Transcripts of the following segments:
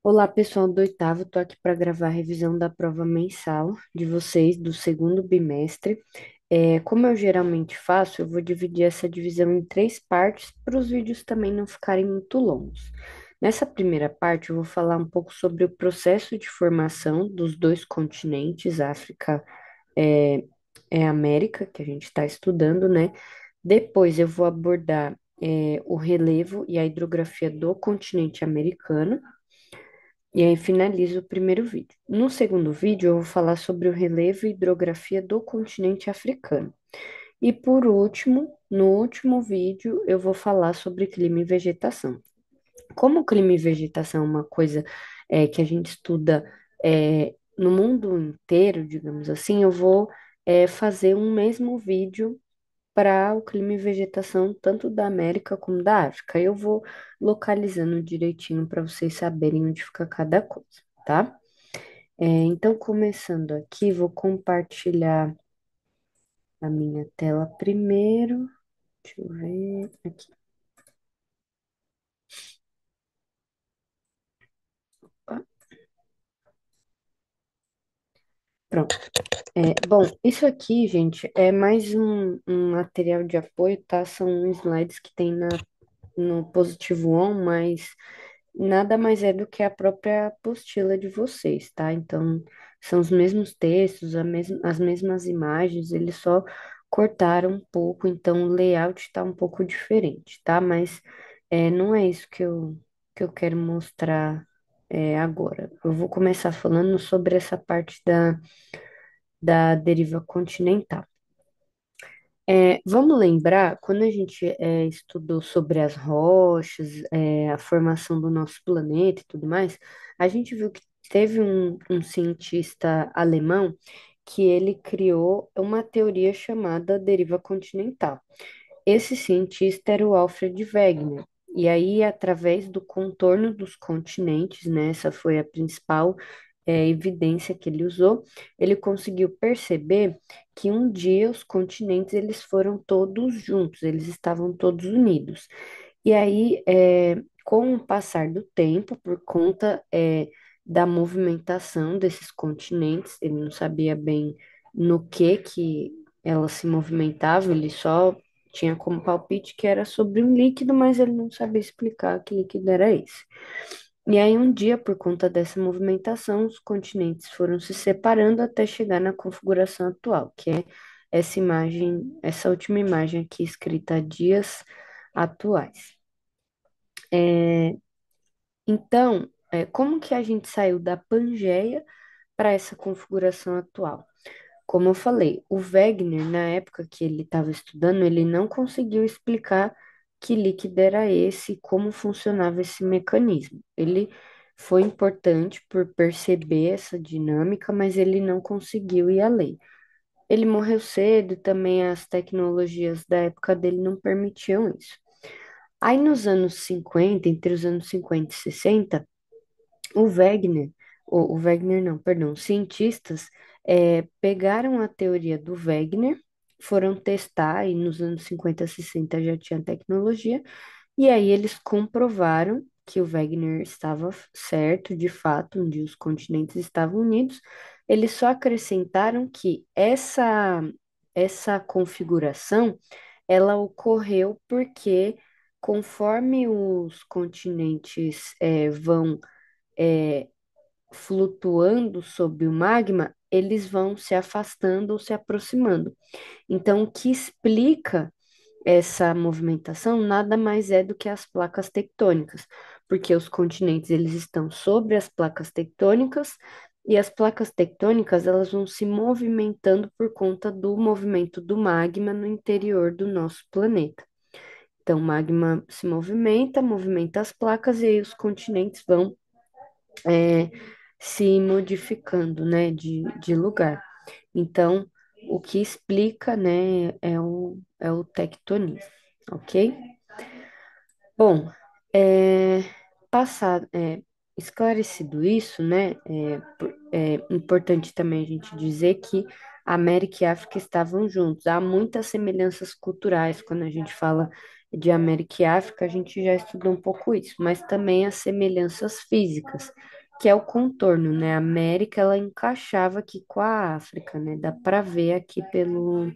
Olá, pessoal do oitavo, estou aqui para gravar a revisão da prova mensal de vocês do segundo bimestre. Como eu geralmente faço, eu vou dividir essa divisão em três partes para os vídeos também não ficarem muito longos. Nessa primeira parte, eu vou falar um pouco sobre o processo de formação dos dois continentes, África é, América, que a gente está estudando, né? Depois eu vou abordar o relevo e a hidrografia do continente americano. E aí finalizo o primeiro vídeo. No segundo vídeo, eu vou falar sobre o relevo e hidrografia do continente africano. E por último, no último vídeo, eu vou falar sobre clima e vegetação. Como clima e vegetação é uma coisa que a gente estuda no mundo inteiro, digamos assim, eu vou fazer um mesmo vídeo para o clima e vegetação tanto da América como da África. Eu vou localizando direitinho para vocês saberem onde fica cada coisa, tá? Então, começando aqui, vou compartilhar a minha tela primeiro. Deixa eu ver aqui. Opa, pronto. Bom, isso aqui, gente, é mais um material de apoio, tá? São slides que tem no Positivo On, mas nada mais é do que a própria apostila de vocês, tá? Então, são os mesmos textos, as mesmas imagens, eles só cortaram um pouco, então o layout está um pouco diferente, tá? Mas não é isso que eu quero mostrar agora. Eu vou começar falando sobre essa parte da deriva continental. Vamos lembrar, quando a gente estudou sobre as rochas, a formação do nosso planeta e tudo mais, a gente viu que teve um cientista alemão que ele criou uma teoria chamada deriva continental. Esse cientista era o Alfred Wegener. E aí, através do contorno dos continentes, né, essa foi a principal evidência que ele usou, ele conseguiu perceber que um dia os continentes eles foram todos juntos, eles estavam todos unidos. E aí, com o passar do tempo, por conta da movimentação desses continentes, ele não sabia bem no que ela se movimentava, ele só tinha como palpite que era sobre um líquido, mas ele não sabia explicar que líquido era esse. E aí, um dia, por conta dessa movimentação, os continentes foram se separando até chegar na configuração atual, que é essa imagem, essa última imagem aqui escrita há dias atuais. Então, como que a gente saiu da Pangeia para essa configuração atual? Como eu falei, o Wegener, na época que ele estava estudando, ele não conseguiu explicar que líquido era esse e como funcionava esse mecanismo. Ele foi importante por perceber essa dinâmica, mas ele não conseguiu ir além. Ele morreu cedo e também as tecnologias da época dele não permitiam isso. Aí nos anos 50, entre os anos 50 e 60, o Wegener, o Wegener não, perdão, os cientistas pegaram a teoria do Wegener, foram testar, e nos anos 50, 60 já tinha tecnologia, e aí eles comprovaram que o Wegener estava certo, de fato, onde os continentes estavam unidos. Eles só acrescentaram que essa configuração, ela ocorreu porque conforme os continentes vão é, flutuando sob o magma, eles vão se afastando ou se aproximando. Então, o que explica essa movimentação nada mais é do que as placas tectônicas, porque os continentes eles estão sobre as placas tectônicas e as placas tectônicas elas vão se movimentando por conta do movimento do magma no interior do nosso planeta. Então, o magma se movimenta, movimenta as placas e aí os continentes vão é, se modificando, né, de lugar. Então, o que explica, né, é o tectonismo, ok? Bom, é, passado, esclarecido isso, né, é importante também a gente dizer que a América e a África estavam juntos. Há muitas semelhanças culturais quando a gente fala de América e África, a gente já estudou um pouco isso, mas também as semelhanças físicas, que é o contorno, né? A América, ela encaixava aqui com a África, né? Dá para ver aqui pelo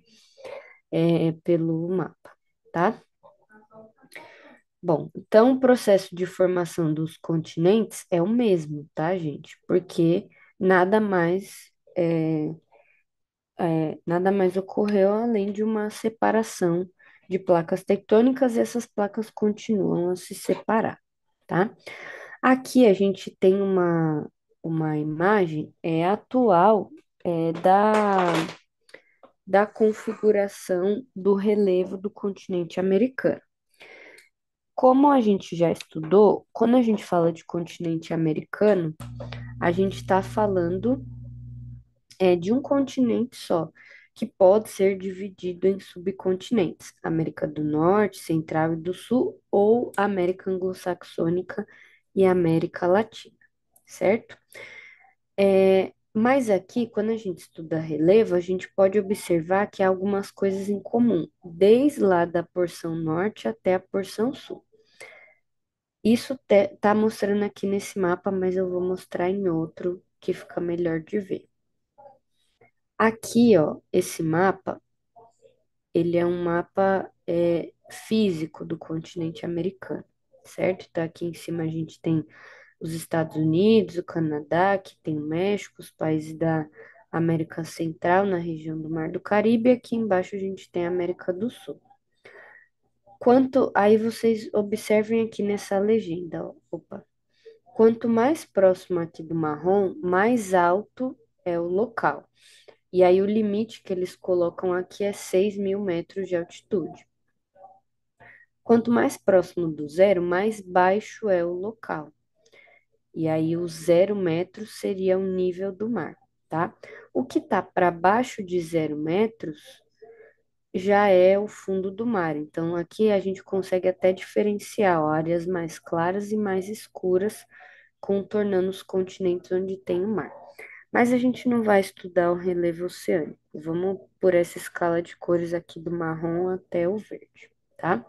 mapa, tá? Bom, então o processo de formação dos continentes é o mesmo, tá, gente? Porque nada mais nada mais ocorreu além de uma separação de placas tectônicas e essas placas continuam a se separar, tá? Aqui a gente tem uma imagem atual da configuração do relevo do continente americano. Como a gente já estudou, quando a gente fala de continente americano, a gente está falando de um continente só, que pode ser dividido em subcontinentes, América do Norte, Central e do Sul, ou América Anglo-Saxônica e América Latina, certo? Mas aqui, quando a gente estuda relevo, a gente pode observar que há algumas coisas em comum, desde lá da porção norte até a porção sul. Isso tá mostrando aqui nesse mapa, mas eu vou mostrar em outro que fica melhor de ver. Aqui, ó, esse mapa, ele é um mapa físico do continente americano, certo? Então, aqui em cima a gente tem os Estados Unidos, o Canadá, que tem o México, os países da América Central, na região do Mar do Caribe, e aqui embaixo a gente tem a América do Sul. Aí vocês observem aqui nessa legenda, ó, opa. Quanto mais próximo aqui do marrom, mais alto é o local. E aí o limite que eles colocam aqui é 6.000 metros de altitude. Quanto mais próximo do zero, mais baixo é o local. E aí o 0 metros seria o nível do mar, tá? O que está para baixo de 0 metros já é o fundo do mar. Então aqui a gente consegue até diferenciar ó, áreas mais claras e mais escuras, contornando os continentes onde tem o mar. Mas a gente não vai estudar o relevo oceânico. Vamos por essa escala de cores aqui do marrom até o verde, tá?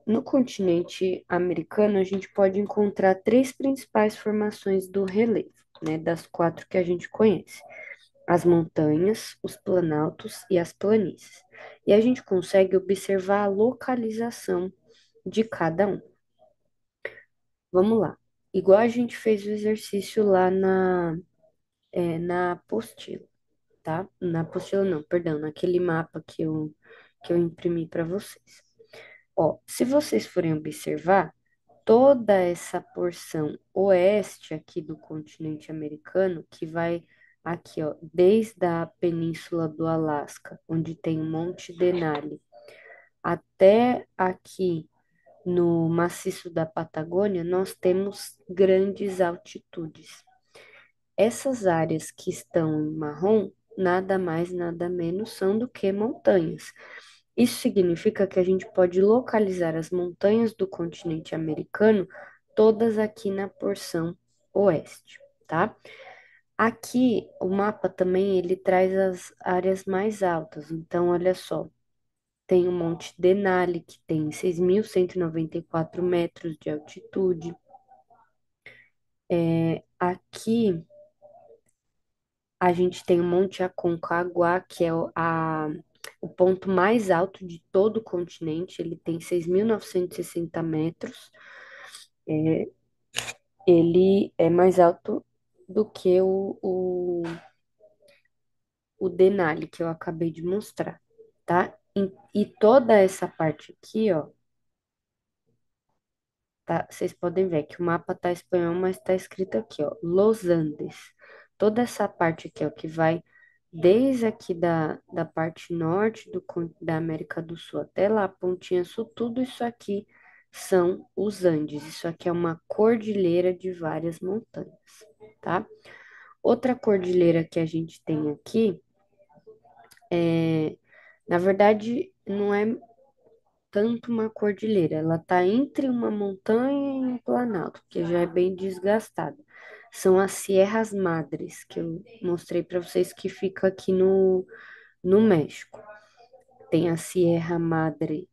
No continente americano, a gente pode encontrar três principais formações do relevo, né? Das quatro que a gente conhece: as montanhas, os planaltos e as planícies. E a gente consegue observar a localização de cada um. Vamos lá. Igual a gente fez o exercício lá na apostila, tá? Na apostila não, perdão, naquele mapa que eu imprimi para vocês. Ó, se vocês forem observar, toda essa porção oeste aqui do continente americano, que vai aqui, ó, desde a península do Alasca, onde tem o Monte Denali, até aqui no maciço da Patagônia, nós temos grandes altitudes. Essas áreas que estão em marrom, nada mais, nada menos são do que montanhas. Isso significa que a gente pode localizar as montanhas do continente americano todas aqui na porção oeste, tá? Aqui o mapa também ele traz as áreas mais altas. Então, olha só, tem o Monte Denali, que tem 6.194 metros de altitude. Aqui a gente tem o Monte Aconcagua, que é o ponto mais alto de todo o continente. Ele tem 6.960 metros. Ele é mais alto do que o Denali, que eu acabei de mostrar, tá? E toda essa parte aqui, ó, tá? Vocês podem ver que o mapa tá espanhol, mas tá escrito aqui, ó, Los Andes. Toda essa parte aqui, ó, que vai desde aqui da parte norte da América do Sul até lá, a Pontinha Sul, tudo isso aqui são os Andes. Isso aqui é uma cordilheira de várias montanhas, tá? Outra cordilheira que a gente tem aqui na verdade, não é tanto uma cordilheira, ela tá entre uma montanha e um planalto, que já é bem desgastada. são as Sierras Madres, que eu mostrei para vocês que fica aqui no México. Tem a Sierra Madre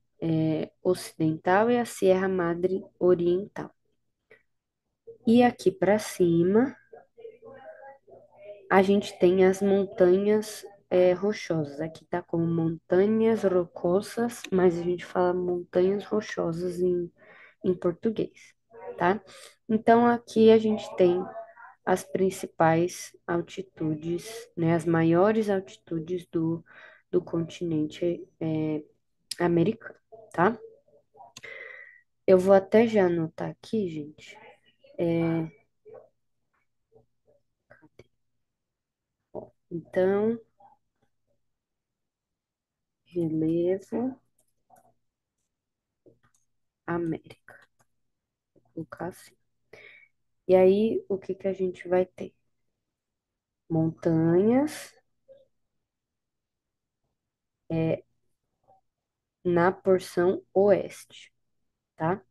Ocidental e a Sierra Madre Oriental. E aqui para cima, a gente tem as montanhas rochosas. Aqui tá como montanhas rocosas, mas a gente fala montanhas rochosas em português, tá? Então aqui a gente tem as principais altitudes, né? As maiores altitudes do continente americano, tá? Eu vou até já anotar aqui, gente. Então, relevo América. Vou colocar assim. E aí, o que que a gente vai ter? Montanhas na porção oeste, tá?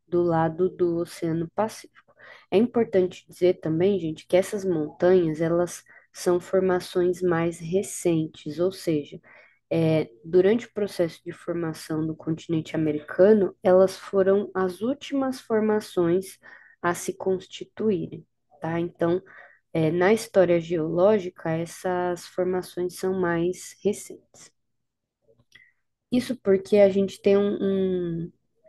Do lado do Oceano Pacífico. É importante dizer também, gente, que essas montanhas, elas são formações mais recentes, ou seja, durante o processo de formação do continente americano, elas foram as últimas formações a se constituírem, tá? Então, na história geológica, essas formações são mais recentes. Isso porque a gente tem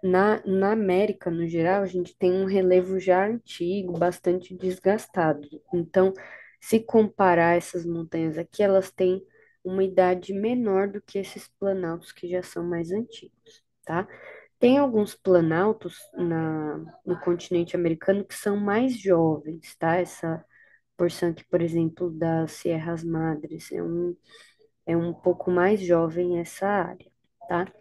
na América, no geral, a gente tem um relevo já antigo, bastante desgastado. Então, se comparar essas montanhas aqui, elas têm uma idade menor do que esses planaltos que já são mais antigos, tá? Tem alguns planaltos no continente americano que são mais jovens, tá? Essa porção aqui, por exemplo, das Sierras Madres, é um pouco mais jovem essa área, tá?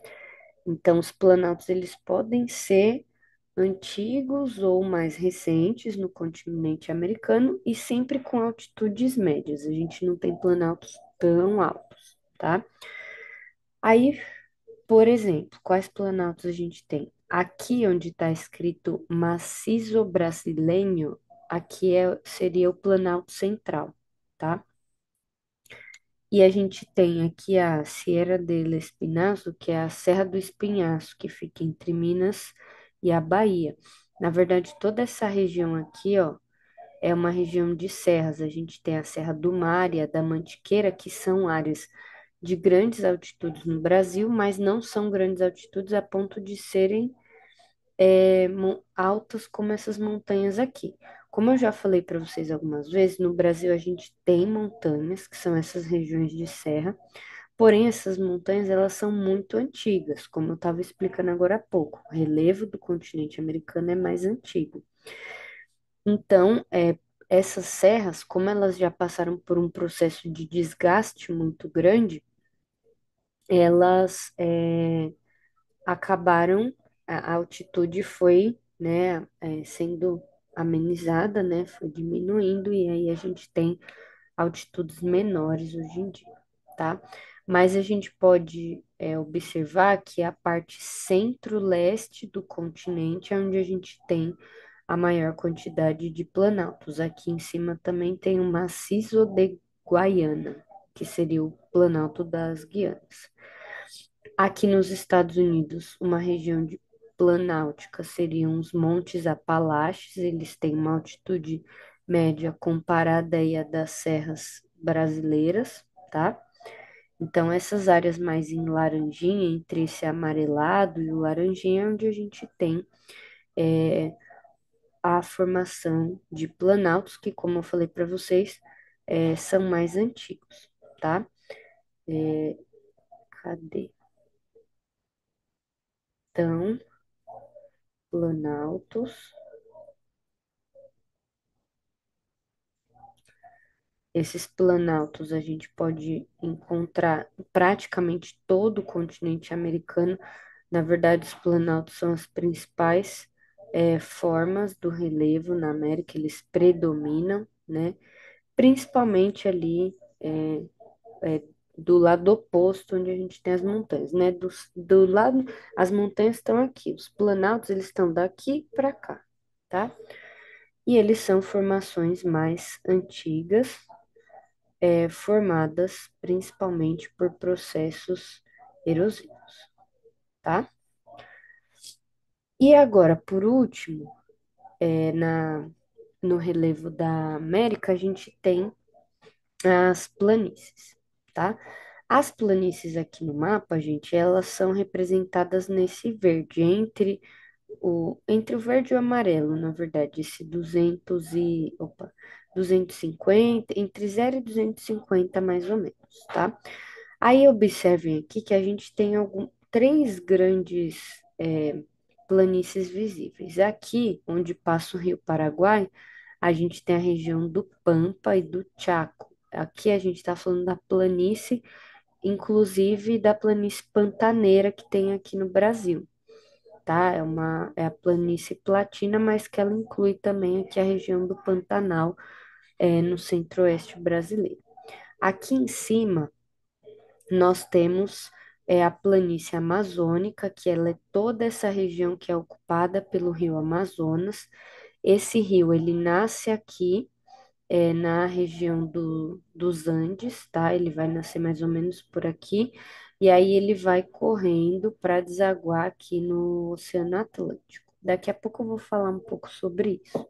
Então, os planaltos, eles podem ser antigos ou mais recentes no continente americano e sempre com altitudes médias. A gente não tem planaltos tão altos, tá? Aí, por exemplo, quais planaltos a gente tem? Aqui onde está escrito Maciço Brasileño, aqui seria o Planalto Central, tá? E a gente tem aqui a Sierra del Espinhaço, que é a Serra do Espinhaço, que fica entre Minas e a Bahia. Na verdade, toda essa região aqui, ó, é uma região de serras. A gente tem a Serra do Mar e a da Mantiqueira, que são áreas de grandes altitudes no Brasil, mas não são grandes altitudes a ponto de serem altas como essas montanhas aqui. Como eu já falei para vocês algumas vezes, no Brasil a gente tem montanhas, que são essas regiões de serra, porém essas montanhas elas são muito antigas, como eu estava explicando agora há pouco. O relevo do continente americano é mais antigo. Então, essas serras, como elas já passaram por um processo de desgaste muito grande, elas acabaram, a altitude foi, né, sendo amenizada, né, foi diminuindo, e aí a gente tem altitudes menores hoje em dia, tá? Mas a gente pode observar que a parte centro-leste do continente é onde a gente tem a maior quantidade de planaltos. Aqui em cima também tem o Maciço de Guaiana, que seria o Planalto das Guianas. Aqui nos Estados Unidos, uma região de planáltica seriam os Montes Apalaches, eles têm uma altitude média comparada aí à das serras brasileiras, tá? Então, essas áreas mais em laranjinha, entre esse amarelado e o laranjinha, é onde a gente tem a formação de planaltos, que, como eu falei para vocês, são mais antigos, tá? Cadê? Então, planaltos. Esses planaltos a gente pode encontrar em praticamente todo o continente americano. Na verdade, os planaltos são as principais formas do relevo na América, eles predominam, né? Principalmente ali é, do lado oposto, onde a gente tem as montanhas, né? Do lado, as montanhas estão aqui, os planaltos eles estão daqui para cá, tá? e eles são formações mais antigas, formadas principalmente por processos erosivos, tá? E agora, por último, no relevo da América, a gente tem as planícies, tá? As planícies aqui no mapa, gente, elas são representadas nesse verde, entre o verde e o amarelo, na verdade, esse 250, entre 0 e 250 mais ou menos, tá? Aí observem aqui que a gente tem três grandes planícies visíveis. Aqui, onde passa o Rio Paraguai, a gente tem a região do Pampa e do Chaco. Aqui a gente está falando da planície, inclusive da planície pantaneira que tem aqui no Brasil, tá? É a planície platina, mas que ela inclui também aqui a região do Pantanal, no centro-oeste brasileiro. Aqui em cima, nós temos a planície amazônica, que ela é toda essa região que é ocupada pelo rio Amazonas. Esse rio, ele nasce aqui, na região dos Andes, tá? Ele vai nascer mais ou menos por aqui, e aí ele vai correndo para desaguar aqui no Oceano Atlântico. Daqui a pouco eu vou falar um pouco sobre isso.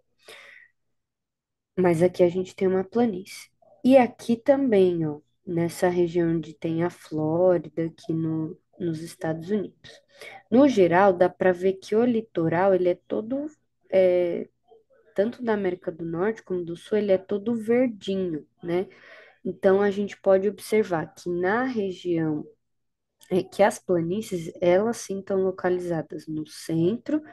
Mas aqui a gente tem uma planície. E aqui também, ó, nessa região onde tem a Flórida, aqui nos Estados Unidos. No geral, dá para ver que o litoral, ele é todo, é, tanto da América do Norte como do Sul, ele é todo verdinho, né? Então, a gente pode observar que na região, que as planícies, elas sim estão localizadas no centro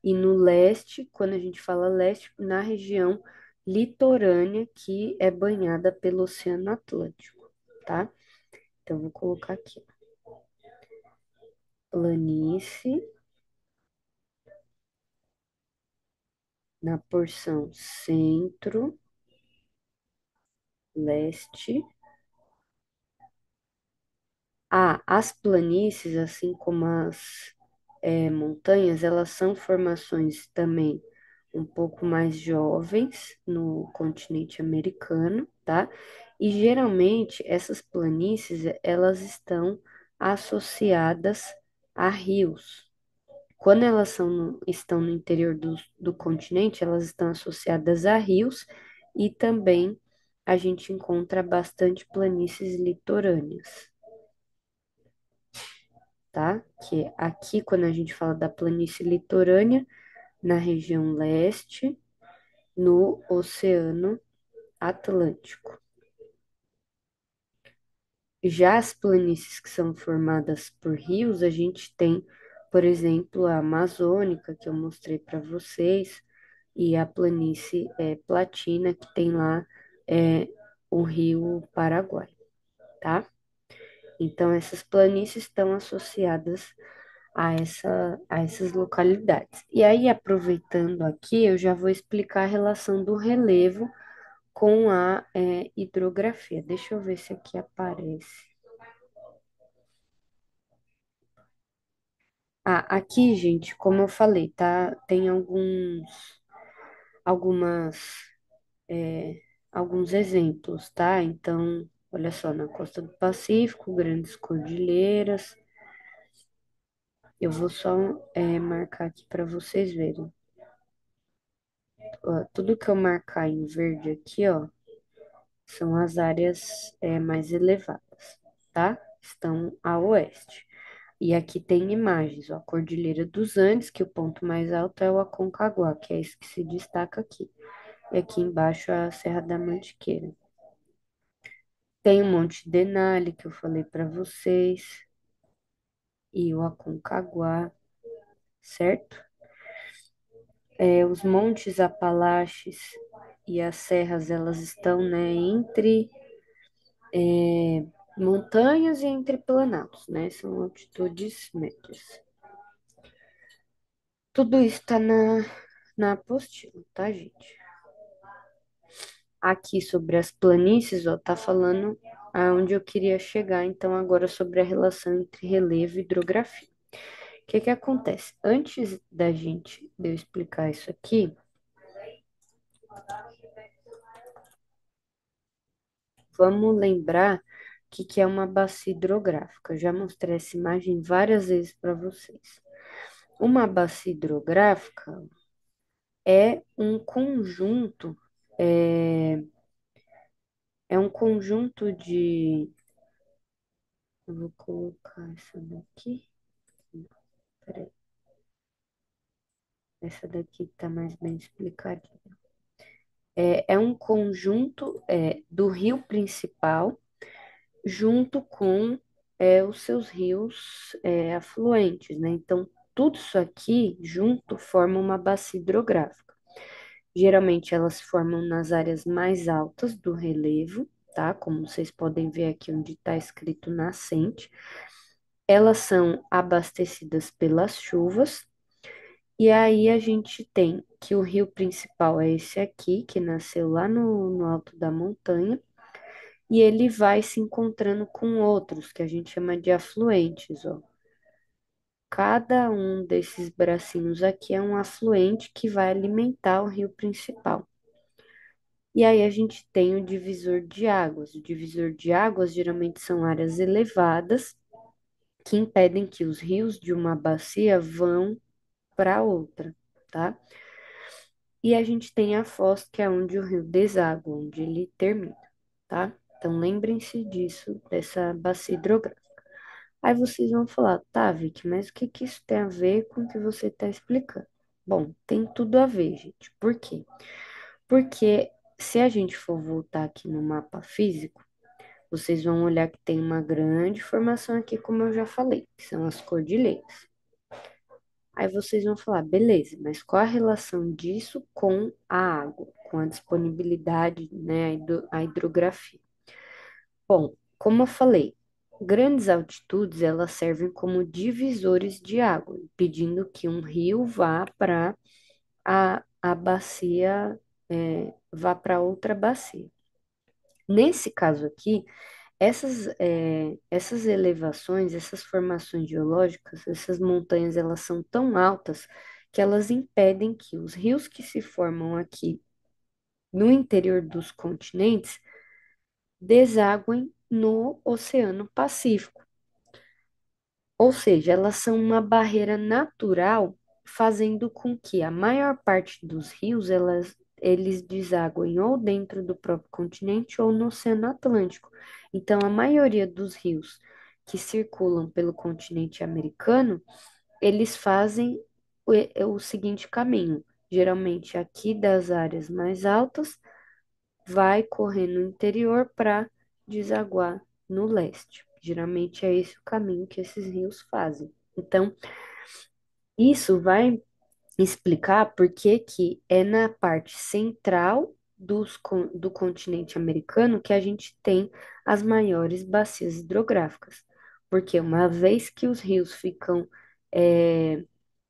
e no leste, quando a gente fala leste, na região litorânea que é banhada pelo Oceano Atlântico, tá? Então, vou colocar aqui, ó, planície na porção centro-leste. Ah, as planícies, assim como as montanhas, elas são formações também um pouco mais jovens no continente americano, tá? E geralmente essas planícies, elas estão associadas a rios. Quando estão no interior do continente, elas estão associadas a rios e também a gente encontra bastante planícies litorâneas, tá? Que aqui, quando a gente fala da planície litorânea, na região leste, no Oceano Atlântico. Já as planícies que são formadas por rios, a gente tem, por exemplo, a Amazônica, que eu mostrei para vocês, e a planície Platina, que tem lá é, o rio Paraguai, tá? Então, essas planícies estão associadas a essas localidades. E aí, aproveitando aqui, eu já vou explicar a relação do relevo com a hidrografia. Deixa eu ver se aqui aparece. Ah, aqui, gente, como eu falei, tá? Tem algumas, é, alguns exemplos, tá? Então, olha só, na costa do Pacífico, grandes cordilheiras. Eu vou só marcar aqui para vocês verem. Ó, tudo que eu marcar em verde aqui, ó, são as áreas mais elevadas, tá? Estão a oeste. E aqui tem imagens, ó, a Cordilheira dos Andes, que o ponto mais alto é o Aconcagua, que é esse que se destaca aqui. E aqui embaixo a Serra da Mantiqueira. Tem o Monte Denali, que eu falei para vocês, e o Aconcagua, certo? Os Montes Apalaches e as serras, elas estão, né, entre montanhas e entre planaltos, né? São altitudes médias. Tudo isso está na apostila, tá, gente? Aqui sobre as planícies, ó, tá falando aonde eu queria chegar, então agora sobre a relação entre relevo e hidrografia. O que que acontece? Antes de eu explicar isso aqui, Vamos lembrar que é uma bacia hidrográfica. Eu já mostrei essa imagem várias vezes para vocês. Uma bacia hidrográfica é um conjunto, é, é um conjunto de. Eu vou colocar essa daqui. Peraí, essa daqui está mais bem explicadinha. É um conjunto do rio principal junto com os seus rios afluentes, né? Então, tudo isso aqui junto forma uma bacia hidrográfica. Geralmente elas se formam nas áreas mais altas do relevo, tá? Como vocês podem ver aqui onde está escrito nascente. Elas são abastecidas pelas chuvas, e aí a gente tem que o rio principal é esse aqui, que nasceu lá no alto da montanha, e ele vai se encontrando com outros, que a gente chama de afluentes, ó. Cada um desses bracinhos aqui é um afluente que vai alimentar o rio principal. E aí a gente tem o divisor de águas. O divisor de águas geralmente são áreas elevadas que impedem que os rios de uma bacia vão para outra, tá? E a gente tem a foz, que é onde o rio deságua, onde ele termina, tá? Então lembrem-se disso, dessa bacia hidrográfica. Aí vocês vão falar, tá, Vicky, mas o que que isso tem a ver com o que você está explicando? Bom, tem tudo a ver, gente. Por quê? Porque se a gente for voltar aqui no mapa físico, vocês vão olhar que tem uma grande formação aqui, como eu já falei, que são as cordilheiras. Aí vocês vão falar, beleza, mas qual a relação disso com a água, com a disponibilidade, né, a hidrografia? Bom, como eu falei, grandes altitudes elas servem como divisores de água, impedindo que um rio vá para a bacia, vá para outra bacia. Nesse caso aqui, essas elevações, essas formações geológicas, essas montanhas, elas são tão altas que elas impedem que os rios que se formam aqui no interior dos continentes desaguem no Oceano Pacífico. Ou seja, elas são uma barreira natural, fazendo com que a maior parte dos rios eles desaguem ou dentro do próprio continente ou no Oceano Atlântico. Então, a maioria dos rios que circulam pelo continente americano, eles fazem o seguinte caminho. Geralmente aqui das áreas mais altas, vai correr no interior para desaguar no leste. Geralmente é esse o caminho que esses rios fazem. Então, isso vai explicar por que que é na parte central do continente americano que a gente tem as maiores bacias hidrográficas. Porque uma vez que os rios ficam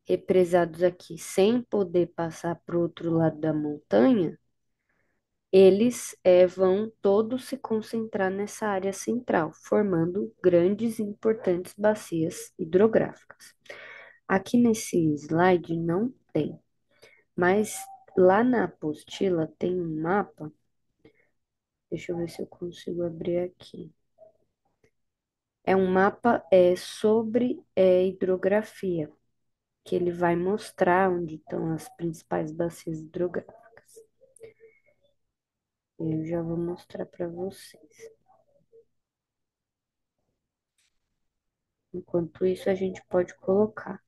represados aqui sem poder passar para o outro lado da montanha, eles vão todos se concentrar nessa área central, formando grandes e importantes bacias hidrográficas. Aqui nesse slide não tem, mas lá na apostila tem um mapa. Deixa eu ver se eu consigo abrir aqui. É um mapa sobre hidrografia, que ele vai mostrar onde estão as principais bacias hidrográficas. Eu já vou mostrar para vocês. Enquanto isso, a gente pode colocar.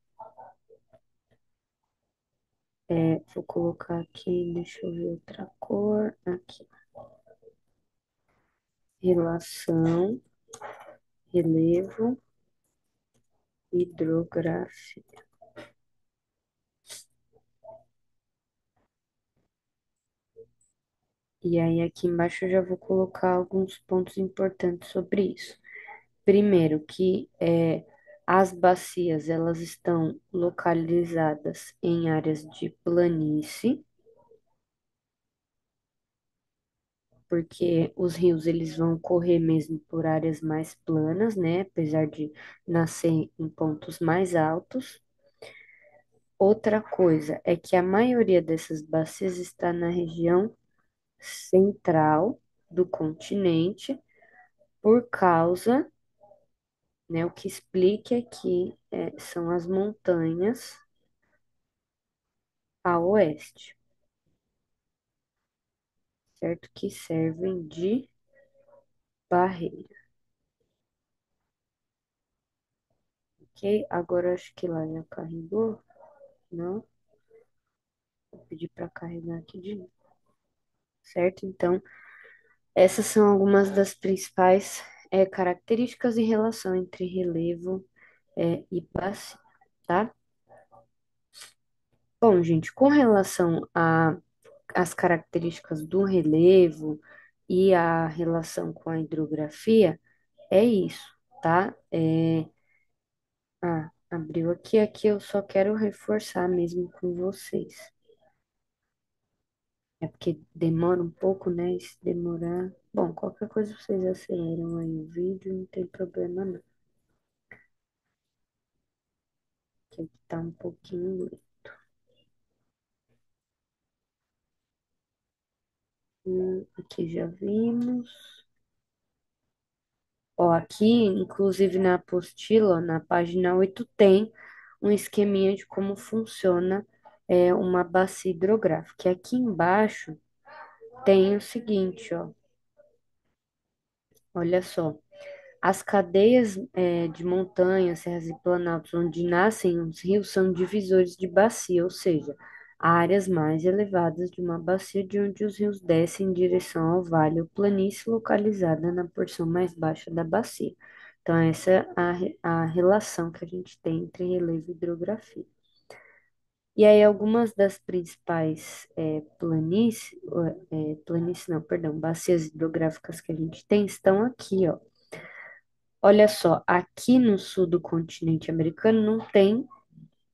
Vou colocar aqui, deixa eu ver outra cor. Aqui. Relação, relevo, hidrográfica. E aí, aqui embaixo, eu já vou colocar alguns pontos importantes sobre isso. Primeiro, que as bacias, elas estão localizadas em áreas de planície, porque os rios eles vão correr mesmo por áreas mais planas, né? Apesar de nascer em pontos mais altos. outra coisa é que a maioria dessas bacias está na região central do continente por causa, né, o que explica aqui são as montanhas a oeste, certo? Que servem de barreira, ok? Agora acho que lá já carregou, não? Vou pedir para carregar aqui de novo, certo? Então, essas são algumas das principais características e relação entre relevo e bacia, tá? Bom, gente, com relação às características do relevo e a relação com a hidrografia, é isso, tá? Abriu aqui, aqui eu só quero reforçar mesmo com vocês. É porque demora um pouco, né? E se demorar. Bom, qualquer coisa vocês aceleram aí o vídeo, não tem problema não. Que aqui tá um pouquinho. Aqui já vimos. Ó, aqui, inclusive na apostila, ó, na página 8 tem um esqueminha de como funciona uma bacia hidrográfica. E aqui embaixo tem o seguinte, ó. Olha só. As cadeias de montanhas, serras e planaltos onde nascem os rios são divisores de bacia, ou seja, áreas mais elevadas de uma bacia de onde os rios descem em direção ao vale ou planície localizada na porção mais baixa da bacia. Então, essa é a relação que a gente tem entre relevo e hidrografia. E aí, algumas das principais planícies não, perdão, bacias hidrográficas que a gente tem estão aqui, ó. Olha só, aqui no sul do continente americano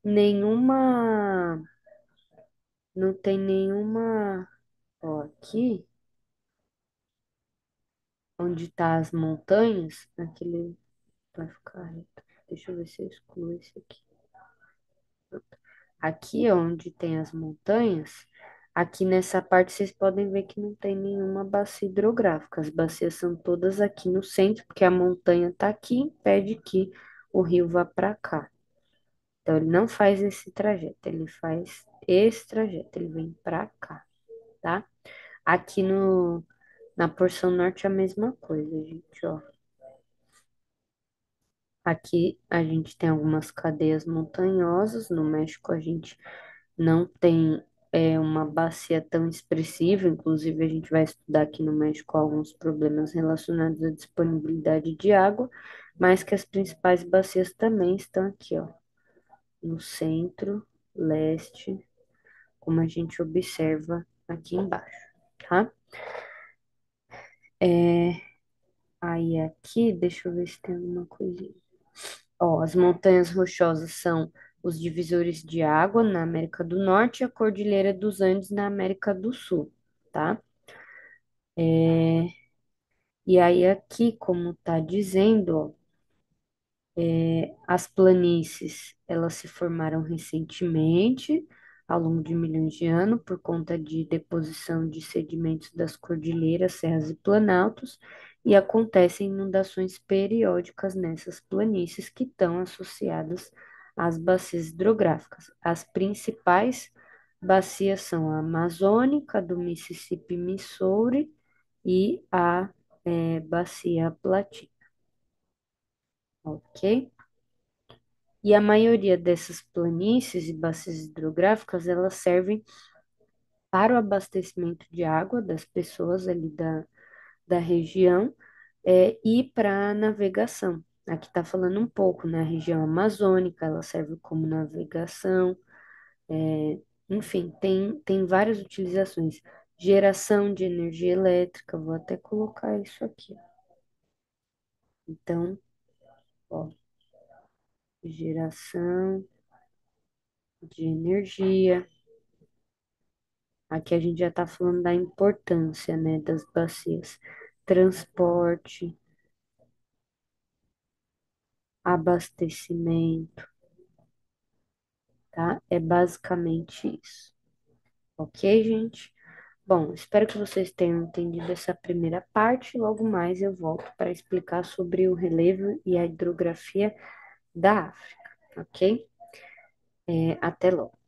nenhuma, não tem nenhuma, ó, aqui onde tá as montanhas, aquele vai ficar reto. Deixa eu ver se eu excluo esse aqui. Aqui onde tem as montanhas, aqui nessa parte vocês podem ver que não tem nenhuma bacia hidrográfica. As bacias são todas aqui no centro, porque a montanha tá aqui, impede que o rio vá para cá. Então, ele não faz esse trajeto, ele faz esse trajeto, ele vem pra cá, tá? Aqui no, na porção norte é a mesma coisa, gente, ó. Aqui a gente tem algumas cadeias montanhosas, no México a gente não tem uma bacia tão expressiva, inclusive a gente vai estudar aqui no México alguns problemas relacionados à disponibilidade de água, mas que as principais bacias também estão aqui, ó, no centro, leste, como a gente observa aqui embaixo, tá? É, aí aqui, deixa eu ver se tem alguma coisinha. Ó, as montanhas rochosas são os divisores de água na América do Norte e a Cordilheira dos Andes na América do Sul, tá? E aí aqui, como tá dizendo, ó, as planícies, elas se formaram recentemente, ao longo de milhões de anos, por conta de deposição de sedimentos das cordilheiras, serras e planaltos, e acontecem inundações periódicas nessas planícies que estão associadas às bacias hidrográficas. As principais bacias são a Amazônica, do Mississippi, Missouri, e a Bacia Platina, ok? E a maioria dessas planícies e bacias hidrográficas, elas servem para o abastecimento de água das pessoas ali da região e para navegação. Aqui está falando um pouco, na região amazônica, ela serve como navegação, enfim, tem várias utilizações. Geração de energia elétrica, vou até colocar isso aqui. Então, ó, geração de energia. Aqui a gente já está falando da importância, né, das bacias. Transporte, abastecimento, tá? É basicamente isso. Ok, gente? Bom, espero que vocês tenham entendido essa primeira parte. Logo mais eu volto para explicar sobre o relevo e a hidrografia da África, ok? Até logo.